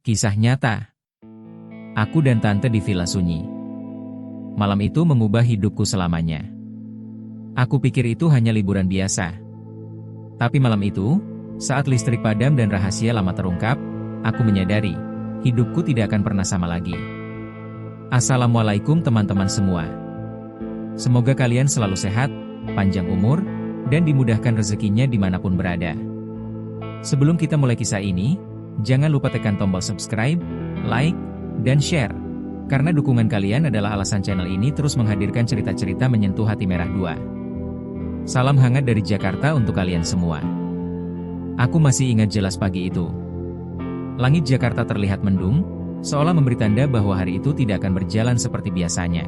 Kisah nyata. Aku dan tante di villa sunyi. Malam itu mengubah hidupku selamanya. Aku pikir itu hanya liburan biasa. Tapi malam itu, saat listrik padam dan rahasia lama terungkap, aku menyadari, hidupku tidak akan pernah sama lagi. Assalamualaikum teman-teman semua. Semoga kalian selalu sehat, panjang umur, dan dimudahkan rezekinya dimanapun berada. Sebelum kita mulai kisah ini, jangan lupa tekan tombol subscribe, like, dan share. Karena dukungan kalian adalah alasan channel ini terus menghadirkan cerita-cerita menyentuh hati merah dua. Salam hangat dari Jakarta untuk kalian semua. Aku masih ingat jelas pagi itu. Langit Jakarta terlihat mendung, seolah memberi tanda bahwa hari itu tidak akan berjalan seperti biasanya.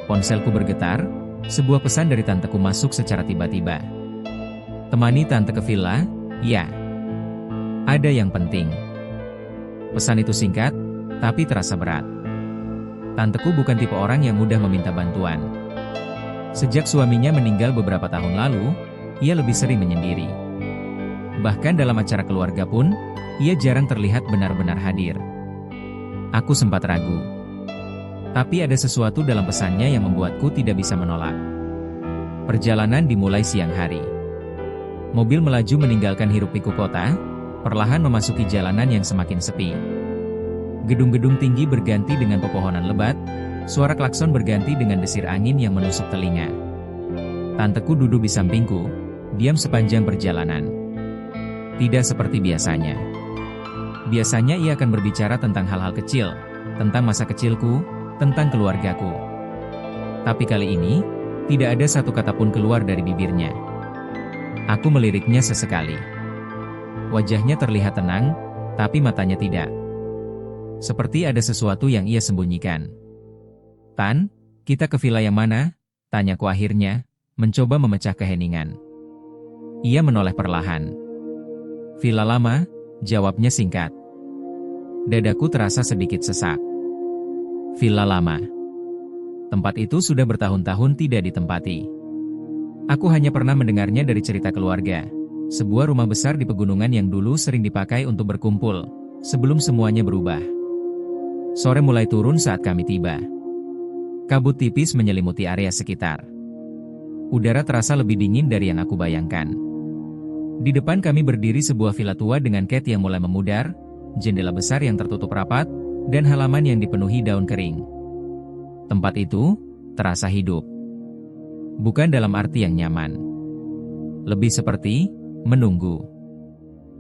Ponselku bergetar, sebuah pesan dari tanteku masuk secara tiba-tiba. Temani tante ke villa, ya. Ada yang penting. Pesan itu singkat, tapi terasa berat. Tanteku bukan tipe orang yang mudah meminta bantuan. Sejak suaminya meninggal beberapa tahun lalu, ia lebih sering menyendiri. Bahkan dalam acara keluarga pun, ia jarang terlihat benar-benar hadir. Aku sempat ragu. Tapi ada sesuatu dalam pesannya yang membuatku tidak bisa menolak. Perjalanan dimulai siang hari. Mobil melaju meninggalkan hiruk-pikuk kota, perlahan memasuki jalanan yang semakin sepi. Gedung-gedung tinggi berganti dengan pepohonan lebat, suara klakson berganti dengan desir angin yang menusuk telinga. Tanteku duduk di sampingku, diam sepanjang perjalanan. Tidak seperti biasanya. Biasanya ia akan berbicara tentang hal-hal kecil, tentang masa kecilku, tentang keluargaku. Tapi kali ini, tidak ada satu kata pun keluar dari bibirnya. Aku meliriknya sesekali. Wajahnya terlihat tenang, tapi matanya tidak. Seperti ada sesuatu yang ia sembunyikan. Tan, kita ke villa yang mana? Tanyaku akhirnya, mencoba memecah keheningan. Ia menoleh perlahan. Villa lama, jawabnya singkat. Dadaku terasa sedikit sesak. Villa lama. Tempat itu sudah bertahun-tahun tidak ditempati. Aku hanya pernah mendengarnya dari cerita keluarga. Sebuah rumah besar di pegunungan yang dulu sering dipakai untuk berkumpul, sebelum semuanya berubah. Sore mulai turun saat kami tiba. Kabut tipis menyelimuti area sekitar. Udara terasa lebih dingin dari yang aku bayangkan. Di depan kami berdiri sebuah villa tua dengan cat yang mulai memudar, jendela besar yang tertutup rapat, dan halaman yang dipenuhi daun kering. Tempat itu terasa hidup. Bukan dalam arti yang nyaman. Lebih seperti menunggu.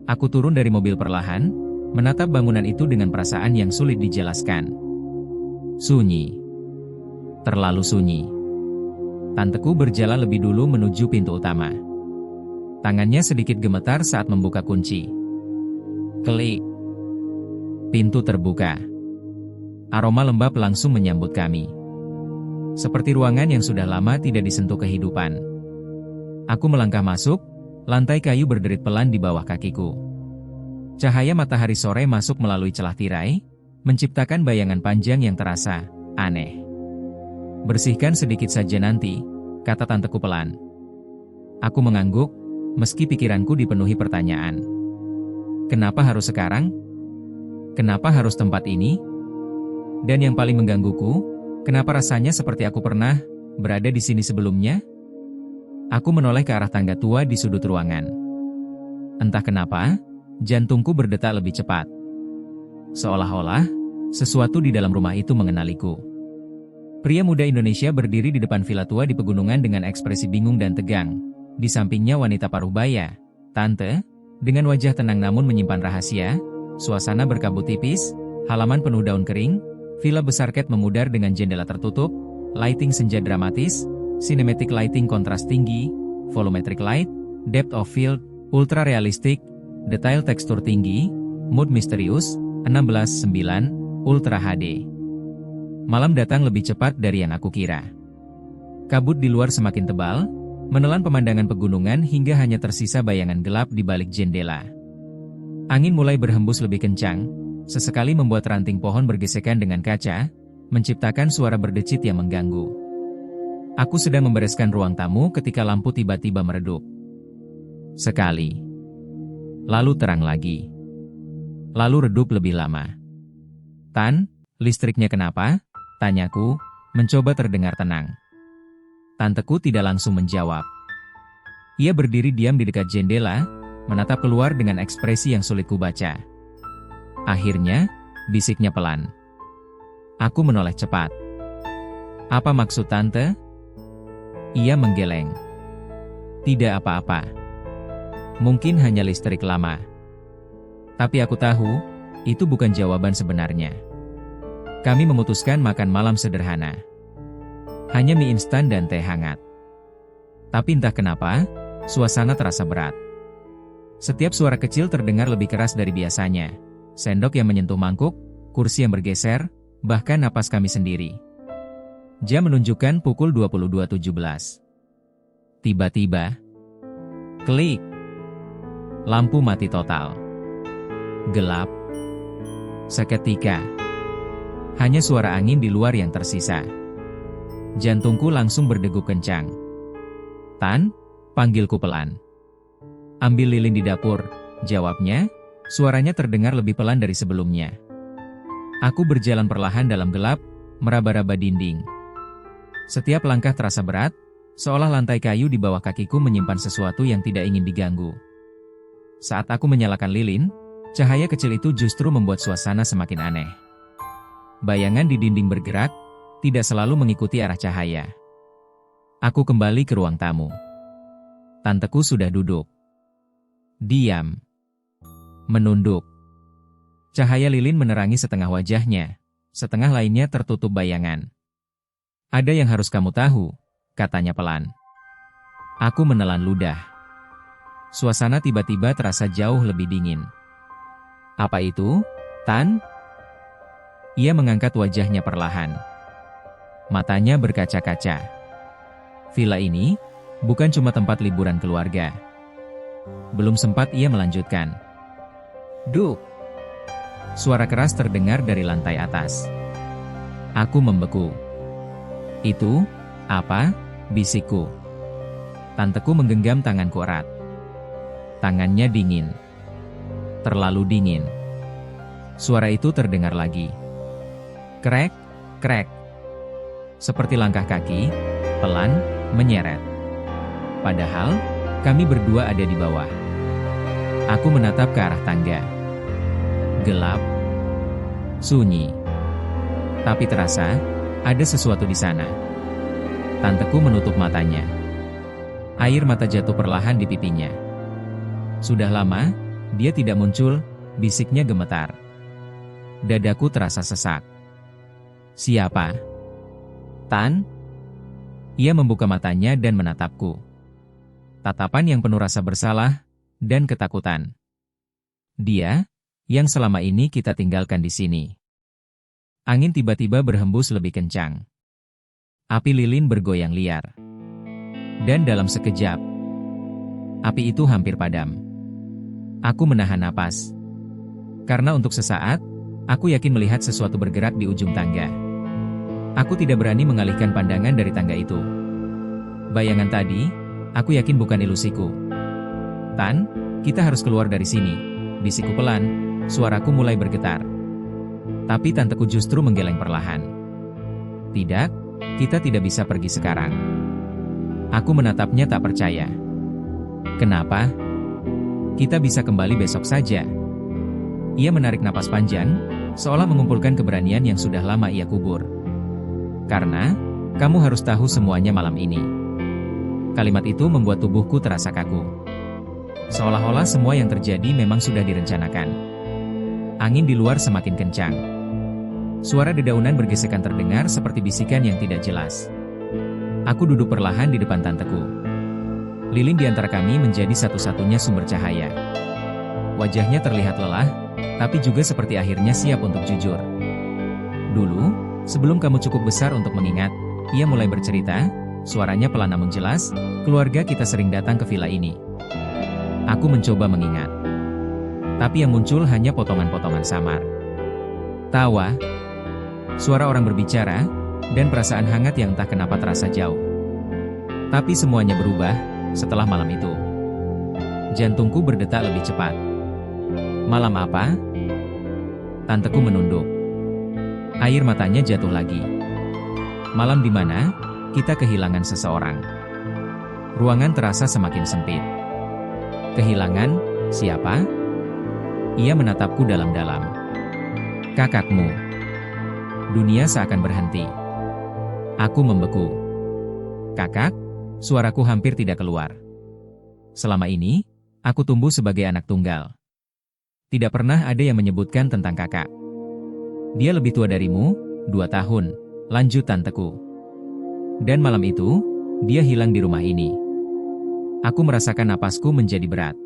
Aku turun dari mobil perlahan, menatap bangunan itu dengan perasaan yang sulit dijelaskan. Sunyi. Terlalu sunyi. Tanteku berjalan lebih dulu menuju pintu utama. Tangannya sedikit gemetar saat membuka kunci. Klik. Pintu terbuka. Aroma lembab langsung menyambut kami. Seperti ruangan yang sudah lama tidak disentuh kehidupan. Aku melangkah masuk, lantai kayu berderit pelan di bawah kakiku. Cahaya matahari sore masuk melalui celah tirai, menciptakan bayangan panjang yang terasa aneh. Bersihkan sedikit saja nanti, kata tanteku pelan. Aku mengangguk, meski pikiranku dipenuhi pertanyaan. Kenapa harus sekarang? Kenapa harus tempat ini? Dan yang paling menggangguku, kenapa rasanya seperti aku pernah berada di sini sebelumnya? Aku menoleh ke arah tangga tua di sudut ruangan. Entah kenapa, jantungku berdetak lebih cepat. Seolah-olah, sesuatu di dalam rumah itu mengenaliku. Pria muda Indonesia berdiri di depan villa tua di pegunungan dengan ekspresi bingung dan tegang. Di sampingnya wanita paruh baya, tante, dengan wajah tenang namun menyimpan rahasia, suasana berkabut tipis, halaman penuh daun kering, villa besar cat memudar dengan jendela tertutup, lighting senja dramatis, cinematic lighting kontras tinggi, volumetric light, depth of field, ultra realistik, detail tekstur tinggi, mood misterius, 16:9, Ultra HD. Malam datang lebih cepat dari yang aku kira. Kabut di luar semakin tebal, menelan pemandangan pegunungan hingga hanya tersisa bayangan gelap di balik jendela. Angin mulai berhembus lebih kencang, sesekali membuat ranting pohon bergesekan dengan kaca, menciptakan suara berdecit yang mengganggu. Aku sedang membereskan ruang tamu ketika lampu tiba-tiba meredup. Sekali. Lalu terang lagi. lalu redup lebih lama. "Tan, listriknya kenapa?" tanyaku, mencoba terdengar tenang. Tanteku tidak langsung menjawab. Ia berdiri diam di dekat jendela, menatap keluar dengan ekspresi yang sulit kubaca. Akhirnya, bisiknya pelan. Aku menoleh cepat. "Apa maksud tante?" Ia menggeleng. "Tidak apa-apa. Mungkin hanya listrik lama." Tapi aku tahu, itu bukan jawaban sebenarnya. Kami memutuskan makan malam sederhana. Hanya mie instan dan teh hangat. Tapi entah kenapa, suasana terasa berat. Setiap suara kecil terdengar lebih keras dari biasanya. Sendok yang menyentuh mangkuk, kursi yang bergeser, bahkan napas kami sendiri. Jam menunjukkan pukul 22.17. Tiba-tiba, klik. Lampu mati total. Gelap. Seketika, hanya suara angin di luar yang tersisa. Jantungku langsung berdegup kencang. "Tan," panggilku pelan. "Ambil lilin di dapur," jawabnya, suaranya terdengar lebih pelan dari sebelumnya. Aku berjalan perlahan dalam gelap, meraba-raba dinding. Setiap langkah terasa berat, seolah lantai kayu di bawah kakiku menyimpan sesuatu yang tidak ingin diganggu. Saat aku menyalakan lilin, cahaya kecil itu justru membuat suasana semakin aneh. Bayangan di dinding bergerak, tidak selalu mengikuti arah cahaya. Aku kembali ke ruang tamu. Tanteku sudah duduk. Diam. Menunduk. Cahaya lilin menerangi setengah wajahnya, setengah lainnya tertutup bayangan. "Ada yang harus kamu tahu," katanya pelan. Aku menelan ludah. Suasana tiba-tiba terasa jauh lebih dingin. "Apa itu, Tan?" Ia mengangkat wajahnya perlahan. Matanya berkaca-kaca. "Villa ini bukan cuma tempat liburan keluarga." Belum sempat ia melanjutkan. "Duk!" Suara keras terdengar dari lantai atas. Aku membeku. "Itu, apa?" bisikku. Tanteku menggenggam tanganku erat. Tangannya dingin. Terlalu dingin. Suara itu terdengar lagi. Krek, krek. Seperti langkah kaki, pelan, menyeret. Padahal, kami berdua ada di bawah. Aku menatap ke arah tangga. Gelap. Sunyi. Tapi terasa, ada sesuatu di sana. Tanteku menutup matanya. Air mata jatuh perlahan di pipinya. Sudah lama, dia tidak muncul, bisiknya gemetar. Dadaku terasa sesak. "Siapa?" "Tan?" Ia membuka matanya dan menatapku. Tatapan yang penuh rasa bersalah dan ketakutan. Dia, yang selama ini kita tinggalkan di sini. Angin tiba-tiba berhembus lebih kencang. Api lilin bergoyang liar. Dan dalam sekejap, api itu hampir padam. Aku menahan napas. Karena untuk sesaat, aku yakin melihat sesuatu bergerak di ujung tangga. Aku tidak berani mengalihkan pandangan dari tangga itu. Bayangan tadi, aku yakin bukan ilusiku. "Tan, kita harus keluar dari sini," bisikku pelan, suaraku mulai bergetar. Tapi tanteku justru menggeleng perlahan. "Tidak, kita tidak bisa pergi sekarang." Aku menatapnya tak percaya. "Kenapa? Kita bisa kembali besok saja." Ia menarik napas panjang, seolah mengumpulkan keberanian yang sudah lama ia kubur. "Karena, kamu harus tahu semuanya malam ini." Kalimat itu membuat tubuhku terasa kaku. Seolah-olah semua yang terjadi memang sudah direncanakan. Angin di luar semakin kencang. Suara dedaunan bergesekan terdengar seperti bisikan yang tidak jelas. Aku duduk perlahan di depan tanteku. Lilin di antara kami menjadi satu-satunya sumber cahaya. Wajahnya terlihat lelah, tapi juga seperti akhirnya siap untuk jujur. "Dulu, sebelum kamu cukup besar untuk mengingat," ia mulai bercerita, suaranya pelan namun jelas, "keluarga kita sering datang ke villa ini." Aku mencoba mengingat. Tapi yang muncul hanya potongan-potongan samar. Tawa, suara orang berbicara, dan perasaan hangat yang entah kenapa terasa jauh. Tapi semuanya berubah setelah malam itu. Jantungku berdetak lebih cepat. "Malam apa?" Tanteku menunduk. Air matanya jatuh lagi. Malam di mana kita kehilangan seseorang. Ruangan terasa semakin sempit. Kehilangan siapa? Ia menatapku dalam-dalam. Kakakmu. Dunia seakan berhenti. Aku membeku. Kakak? Suaraku hampir tidak keluar. Selama ini, aku tumbuh sebagai anak tunggal. Tidak pernah ada yang menyebutkan tentang kakak. Dia lebih tua darimu, 2 tahun, lanjut tanteku. Dan malam itu, dia hilang di rumah ini. Aku merasakan napasku menjadi berat.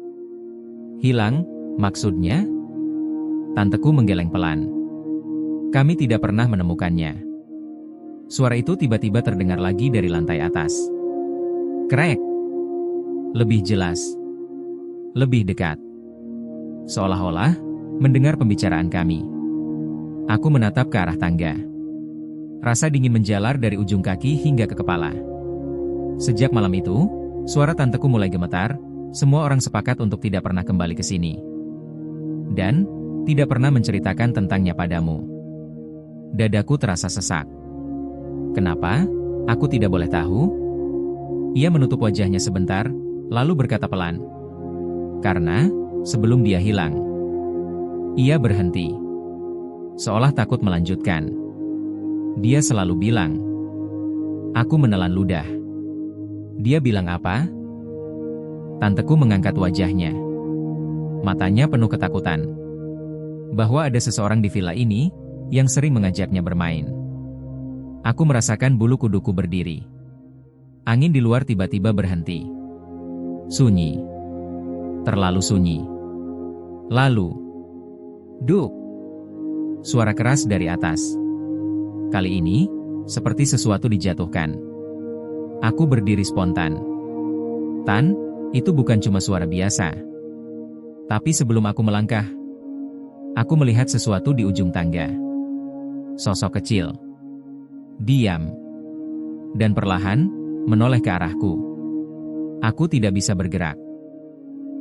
Hilang, maksudnya? Tanteku menggeleng pelan. Kami tidak pernah menemukannya. Suara itu tiba-tiba terdengar lagi dari lantai atas. Krek. Lebih jelas. Lebih dekat. Seolah-olah mendengar pembicaraan kami. Aku menatap ke arah tangga. Rasa dingin menjalar dari ujung kaki hingga ke kepala. Sejak malam itu, suara tanteku mulai gemetar. Semua orang sepakat untuk tidak pernah kembali ke sini. Dan tidak pernah menceritakan tentangnya padamu. Dadaku terasa sesak. Kenapa? Aku tidak boleh tahu? Ia menutup wajahnya sebentar, lalu berkata pelan. Karena sebelum dia hilang. Ia berhenti. Seolah takut melanjutkan. Dia selalu bilang. Aku menelan ludah. Dia bilang apa? Tanteku mengangkat wajahnya. Matanya penuh ketakutan. Bahwa ada seseorang di villa ini yang sering mengajaknya bermain. Aku merasakan bulu kuduku berdiri. Angin di luar tiba-tiba berhenti. Sunyi. Terlalu sunyi. Lalu, duk. Suara keras dari atas. Kali ini, seperti sesuatu dijatuhkan. Aku berdiri spontan. Tan, itu bukan cuma suara biasa. Tapi sebelum aku melangkah, aku melihat sesuatu di ujung tangga. Sosok kecil. Diam. Dan perlahan, menoleh ke arahku. Aku tidak bisa bergerak.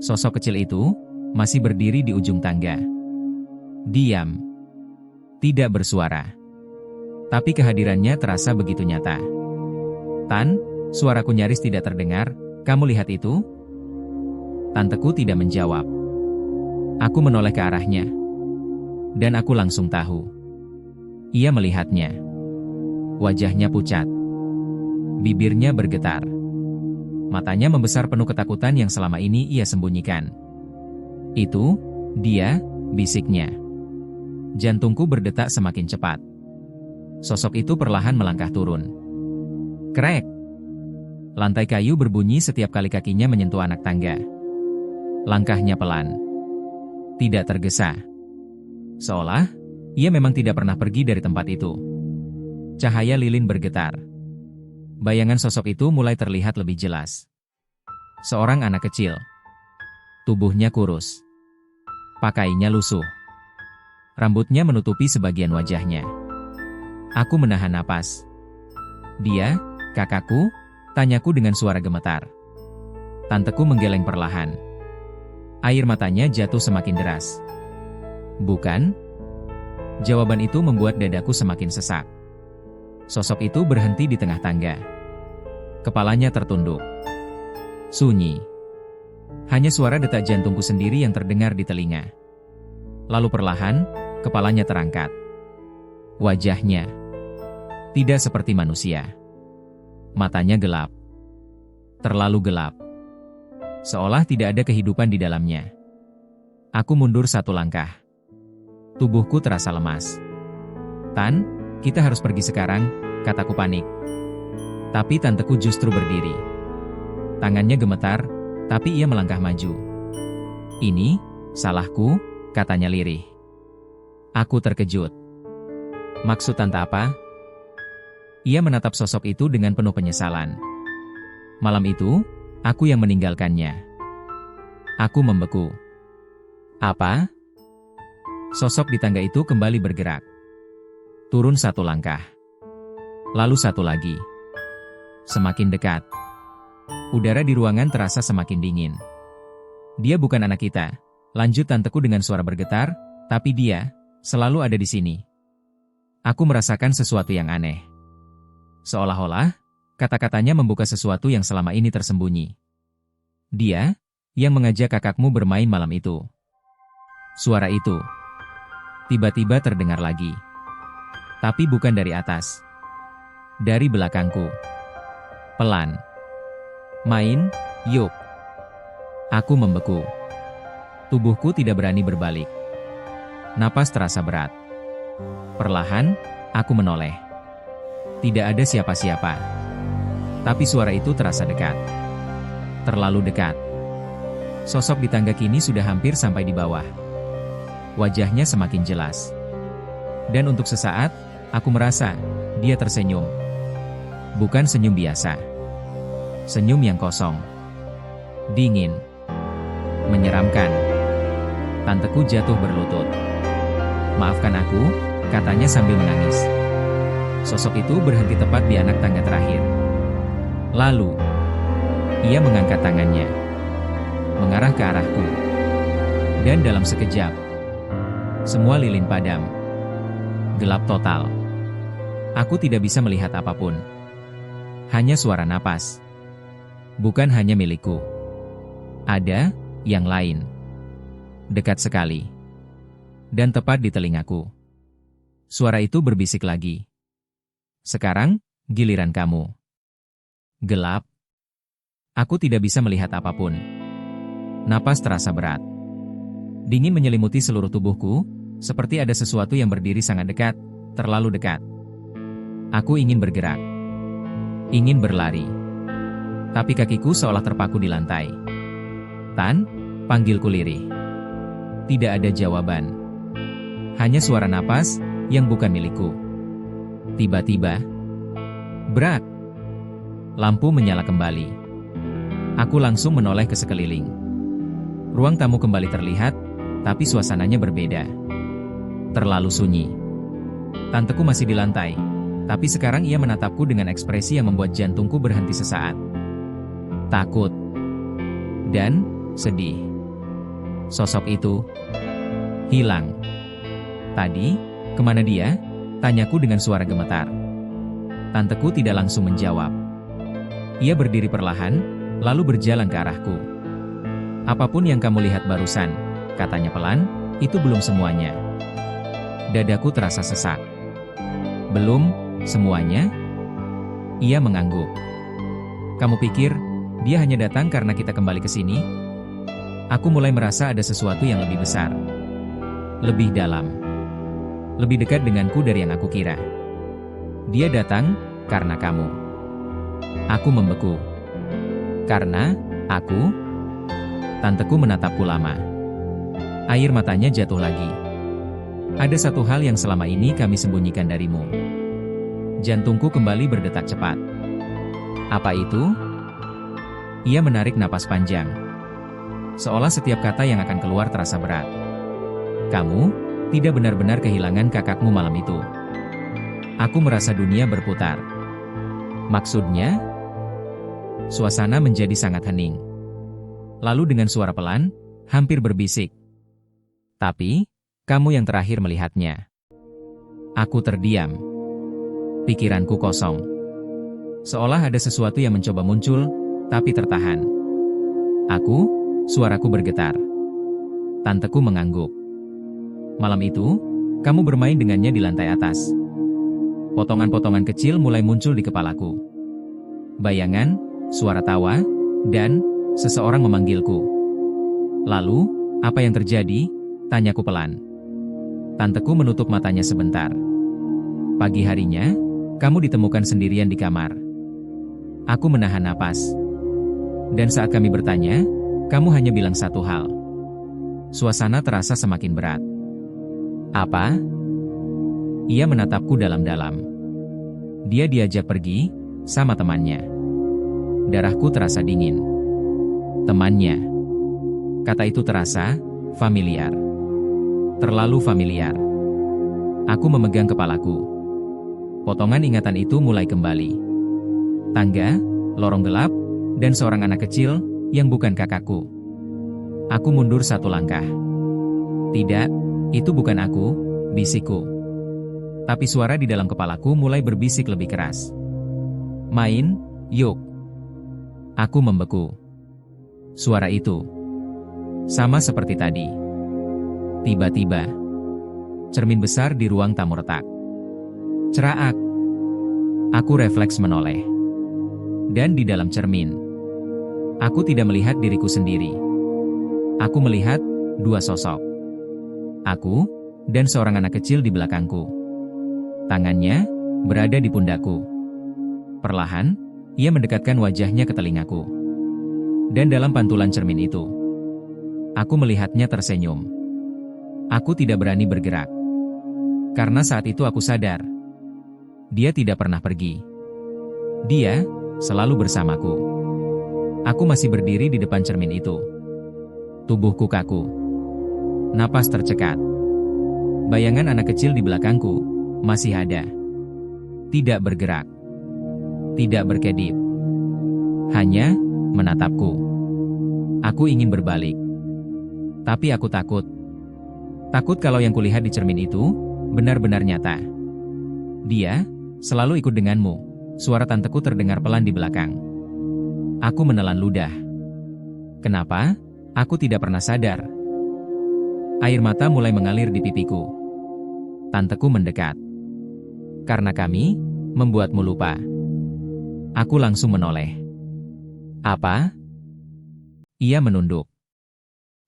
Sosok kecil itu masih berdiri di ujung tangga. Diam. Tidak bersuara. Tapi kehadirannya terasa begitu nyata. Tan, suaraku nyaris tidak terdengar, kamu lihat itu? Tanteku tidak menjawab. Aku menoleh ke arahnya. Dan aku langsung tahu. Ia melihatnya. Wajahnya pucat. Bibirnya bergetar. Matanya membesar penuh ketakutan yang selama ini ia sembunyikan. Itu, dia, bisiknya. Jantungku berdetak semakin cepat. Sosok itu perlahan melangkah turun. Krek! Lantai kayu berbunyi setiap kali kakinya menyentuh anak tangga. Langkahnya pelan. Tidak tergesa. Seolah, ia memang tidak pernah pergi dari tempat itu. Cahaya lilin bergetar. Bayangan sosok itu mulai terlihat lebih jelas. Seorang anak kecil. Tubuhnya kurus. Pakainya lusuh. Rambutnya menutupi sebagian wajahnya. Aku menahan napas. Dia, kakakku? Tanyaku dengan suara gemetar. Tanteku menggeleng perlahan. Air matanya jatuh semakin deras. Bukan? Jawaban itu membuat dadaku semakin sesak. Sosok itu berhenti di tengah tangga. Kepalanya tertunduk. Sunyi. Hanya suara detak jantungku sendiri yang terdengar di telinga. Lalu perlahan, kepalanya terangkat. Wajahnya tidak seperti manusia. Matanya gelap. Terlalu gelap. Seolah tidak ada kehidupan di dalamnya. Aku mundur 1 langkah. Tubuhku terasa lemas. Tan, kita harus pergi sekarang, kataku panik. Tapi tanteku justru berdiri. Tangannya gemetar, tapi ia melangkah maju. Ini, salahku, katanya lirih. Aku terkejut. Maksud tante apa? Ia menatap sosok itu dengan penuh penyesalan. Malam itu, aku yang meninggalkannya. Aku membeku. Apa? Sosok di tangga itu kembali bergerak. Turun 1 langkah. Lalu 1 lagi. Semakin dekat. Udara di ruangan terasa semakin dingin. Dia bukan anak kita, lanjut tanteku dengan suara bergetar, tapi dia, selalu ada di sini. Aku merasakan sesuatu yang aneh. Seolah-olah, kata-katanya membuka sesuatu yang selama ini tersembunyi. Dia, yang mengajak kakakmu bermain malam itu. Suara itu, tiba-tiba terdengar lagi. Tapi bukan dari atas. Dari belakangku. Pelan. Main, yuk. Aku membeku. Tubuhku tidak berani berbalik. Napas terasa berat. Perlahan, aku menoleh. Tidak ada siapa-siapa. Tapi suara itu terasa dekat. Terlalu dekat. Sosok di tangga kini sudah hampir sampai di bawah. Wajahnya semakin jelas. Dan untuk sesaat, aku merasa dia tersenyum. Bukan senyum biasa. Senyum yang kosong. Dingin. Menyeramkan. Tanteku jatuh berlutut. "Maafkan aku," katanya sambil menangis. Sosok itu berhenti tepat di anak tangga terakhir. Lalu, ia mengangkat tangannya. Mengarah ke arahku. Dan dalam sekejap, semua lilin padam. Gelap total. Aku tidak bisa melihat apapun. Hanya suara napas. Bukan hanya milikku. Ada yang lain. Dekat sekali. Dan tepat di telingaku. Suara itu berbisik lagi. "Sekarang, giliran kamu." Gelap. Aku tidak bisa melihat apapun. Napas terasa berat. Dingin menyelimuti seluruh tubuhku, seperti ada sesuatu yang berdiri sangat dekat, terlalu dekat. Aku ingin bergerak. Ingin berlari. Tapi kakiku seolah terpaku di lantai. "Tan," panggilku lirih. Tidak ada jawaban. Hanya suara napas yang bukan milikku. Tiba-tiba, brak. Lampu menyala kembali. Aku langsung menoleh ke sekeliling. Ruang tamu kembali terlihat, tapi suasananya berbeda. Terlalu sunyi. Tanteku masih di lantai, tapi sekarang ia menatapku dengan ekspresi yang membuat jantungku berhenti sesaat. Takut. Dan sedih. Sosok itu hilang. "Tadi, kemana dia?" tanyaku dengan suara gemetar. Tanteku tidak langsung menjawab. Ia berdiri perlahan, lalu berjalan ke arahku. "Apapun yang kamu lihat barusan," katanya pelan, "itu belum semuanya." Dadaku terasa sesak. "Belum semuanya?" Ia mengangguk. "Kamu pikir dia hanya datang karena kita kembali ke sini?" Aku mulai merasa ada sesuatu yang lebih besar. Lebih dalam. Lebih dekat denganku dari yang aku kira. Dia datang karena kamu. Aku membeku. "Karena aku?" Tanteku menatapku lama. Air matanya jatuh lagi. "Ada satu hal yang selama ini kami sembunyikan darimu." Jantungku kembali berdetak cepat. "Apa itu?" Ia menarik napas panjang. Seolah setiap kata yang akan keluar terasa berat. "Kamu tidak benar-benar kehilangan kakakmu malam itu." Aku merasa dunia berputar. "Maksudnya?" Suasana menjadi sangat hening. Lalu dengan suara pelan, hampir berbisik. "Tapi, kamu yang terakhir melihatnya." Aku terdiam. Pikiranku kosong. Seolah ada sesuatu yang mencoba muncul, tapi tertahan. Suaraku bergetar. Tanteku mengangguk. "Malam itu, kamu bermain dengannya di lantai atas." Potongan-potongan kecil mulai muncul di kepalaku. Bayangan, suara tawa, dan seseorang memanggilku. "Lalu, apa yang terjadi?" tanyaku pelan. Tanteku menutup matanya sebentar. "Pagi harinya, kamu ditemukan sendirian di kamar." Aku menahan napas. "Dan saat kami bertanya, kamu hanya bilang satu hal." Suasana terasa semakin berat. "Apa?" Ia menatapku dalam-dalam. Dia diajak pergi, sama temannya. Darahku terasa dingin. Temannya. Kata itu terasa familiar. Terlalu familiar. Aku memegang kepalaku. Potongan ingatan itu mulai kembali. Tangga, lorong gelap, dan seorang anak kecil yang bukan kakakku. Aku mundur satu langkah. Tidak, itu bukan aku, bisikku. Tapi suara di dalam kepalaku mulai berbisik lebih keras. Main, yuk. Aku membeku. Suara itu sama seperti tadi. Tiba-tiba, cermin besar di ruang tamu retak. Ceraak. Aku refleks menoleh. Dan di dalam cermin, aku tidak melihat diriku sendiri. Aku melihat dua sosok. Aku dan seorang anak kecil di belakangku. Tangannya berada di pundakku. Perlahan, ia mendekatkan wajahnya ke telingaku. Dan dalam pantulan cermin itu, aku melihatnya tersenyum. Aku tidak berani bergerak. Karena saat itu aku sadar, dia tidak pernah pergi. Dia selalu bersamaku. Aku masih berdiri di depan cermin itu. Tubuhku kaku. Napas tercekat. Bayangan anak kecil di belakangku masih ada. Tidak bergerak. Tidak berkedip. Hanya menatapku. Aku ingin berbalik. Tapi aku takut. Takut kalau yang kulihat di cermin itu benar-benar nyata. Dia selalu ikut denganmu. Suara tanteku terdengar pelan di belakang. Aku menelan ludah. Kenapa? Aku tidak pernah sadar. Air mata mulai mengalir di pipiku. Tanteku mendekat. Karena kami membuatmu lupa. Aku langsung menoleh. Apa? Ia menunduk.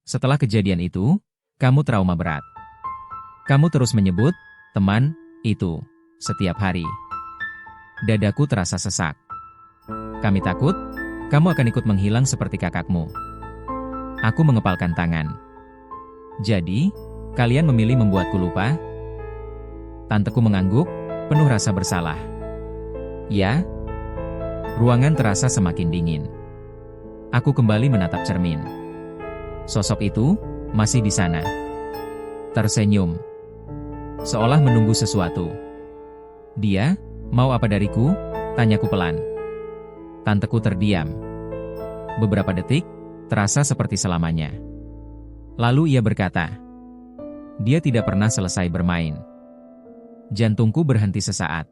Setelah kejadian itu, kamu trauma berat. Kamu terus menyebut teman itu setiap hari. Dadaku terasa sesak. Kami takut kamu akan ikut menghilang seperti kakakmu. Aku mengepalkan tangan. Jadi, kalian memilih membuatku lupa? Tanteku mengangguk, penuh rasa bersalah. Ya. Ruangan terasa semakin dingin. Aku kembali menatap cermin. Sosok itu masih di sana. Tersenyum. Seolah menunggu sesuatu. Dia, mau apa dariku? Tanyaku pelan. Tanteku terdiam. Beberapa detik, terasa seperti selamanya. Lalu ia berkata, dia tidak pernah selesai bermain. Jantungku berhenti sesaat.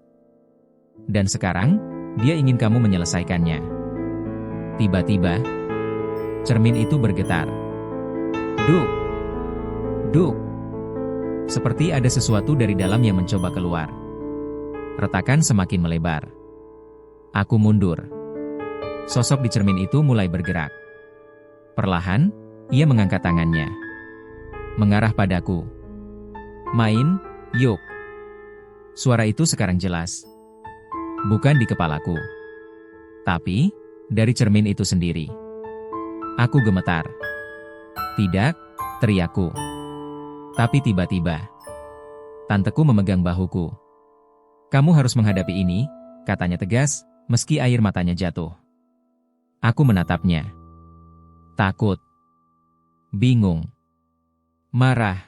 Dan sekarang, dia ingin kamu menyelesaikannya. Tiba-tiba, cermin itu bergetar. Duk! Duk! Seperti ada sesuatu dari dalam yang mencoba keluar. Retakan semakin melebar. Aku mundur. Sosok di cermin itu mulai bergerak. Perlahan, ia mengangkat tangannya. Mengarah padaku. Main, yuk. Suara itu sekarang jelas. Bukan di kepalaku. Tapi, dari cermin itu sendiri. Aku gemetar. Tidak, teriakku. Tapi tiba-tiba, tanteku memegang bahuku. Kamu harus menghadapi ini, katanya tegas, meski air matanya jatuh. Aku menatapnya. Takut. Bingung. Marah.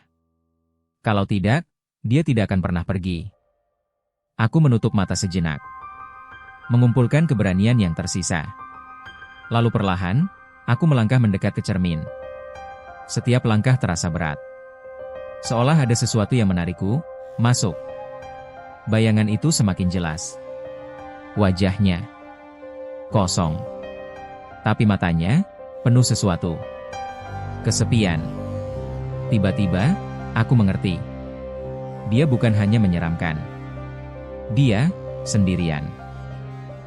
Kalau tidak, dia tidak akan pernah pergi. Aku menutup mata sejenak. Mengumpulkan keberanian yang tersisa. Lalu perlahan, aku melangkah mendekat ke cermin. Setiap langkah terasa berat. Seolah ada sesuatu yang menarikku, masuk. Bayangan itu semakin jelas. Wajahnya kosong. Tapi matanya penuh sesuatu. Kesepian. Tiba-tiba, aku mengerti. Dia bukan hanya menyeramkan. Dia sendirian.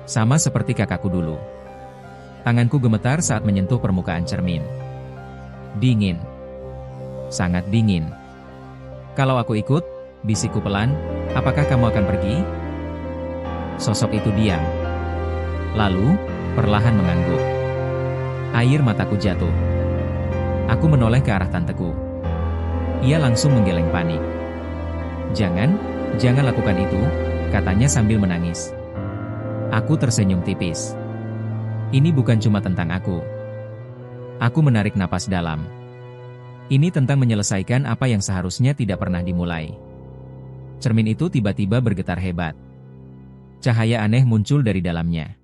Sama seperti kakakku dulu. Tanganku gemetar saat menyentuh permukaan cermin. Dingin. Sangat dingin. Kalau aku ikut, bisikku pelan, apakah kamu akan pergi? Sosok itu diam. Lalu, perlahan mengangguk. Air mataku jatuh. Aku menoleh ke arah tanteku. Ia langsung menggeleng panik. Jangan lakukan itu, katanya sambil menangis. Aku tersenyum tipis. Ini bukan cuma tentang aku. Aku menarik napas dalam. Ini tentang menyelesaikan apa yang seharusnya tidak pernah dimulai. Cermin itu tiba-tiba bergetar hebat. Cahaya aneh muncul dari dalamnya.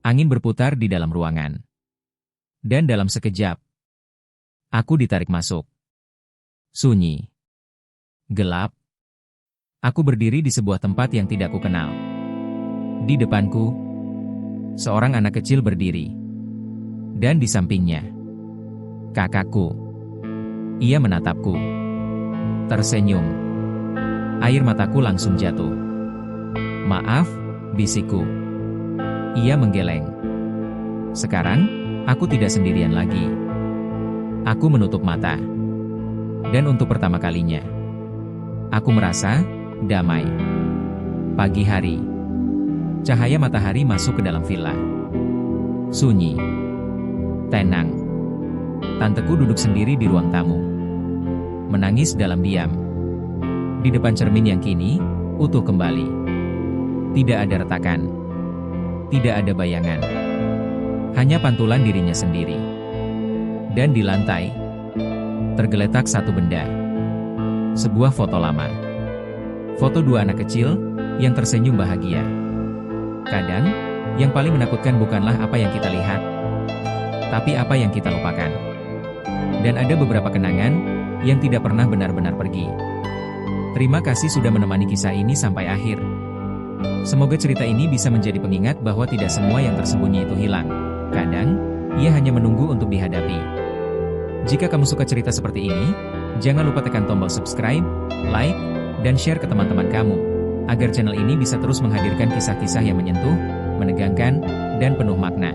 Angin berputar di dalam ruangan. Dan dalam sekejap, aku ditarik masuk. Sunyi. Gelap. Aku berdiri di sebuah tempat yang tidak kukenal. Di depanku, seorang anak kecil berdiri. Dan di sampingnya, kakakku. Ia menatapku. Tersenyum. Air mataku langsung jatuh. "Maaf," bisikku. Ia menggeleng. Sekarang, aku tidak sendirian lagi. Aku menutup mata. Dan untuk pertama kalinya, aku merasa damai. Pagi hari. Cahaya matahari masuk ke dalam villa. Sunyi. Tenang. Tanteku duduk sendiri di ruang tamu. Menangis dalam diam. Di depan cermin yang kini utuh kembali. Tidak ada retakan. Tidak ada bayangan. Hanya pantulan dirinya sendiri. Dan di lantai, tergeletak satu benda. Sebuah foto lama. Foto dua anak kecil yang tersenyum bahagia. Kadang, yang paling menakutkan bukanlah apa yang kita lihat, tapi apa yang kita lupakan. Dan ada beberapa kenangan yang tidak pernah benar-benar pergi. Terima kasih sudah menemani kisah ini sampai akhir. Semoga cerita ini bisa menjadi pengingat bahwa tidak semua yang tersembunyi itu hilang. Kadang, ia hanya menunggu untuk dihadapi. Jika kamu suka cerita seperti ini, jangan lupa tekan tombol subscribe, like, dan share ke teman-teman kamu, agar channel ini bisa terus menghadirkan kisah-kisah yang menyentuh, menegangkan, dan penuh makna.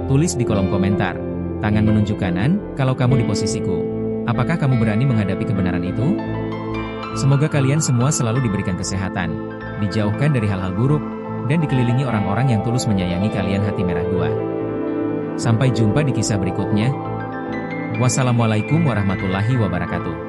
Tulis di kolom komentar, tangan menunjuk kanan, kalau kamu di posisiku. Apakah kamu berani menghadapi kebenaran itu? Semoga kalian semua selalu diberikan kesehatan, dijauhkan dari hal-hal buruk, dan dikelilingi orang-orang yang tulus menyayangi kalian. Hati Merah 2. Sampai jumpa di kisah berikutnya. Wassalamualaikum warahmatullahi wabarakatuh.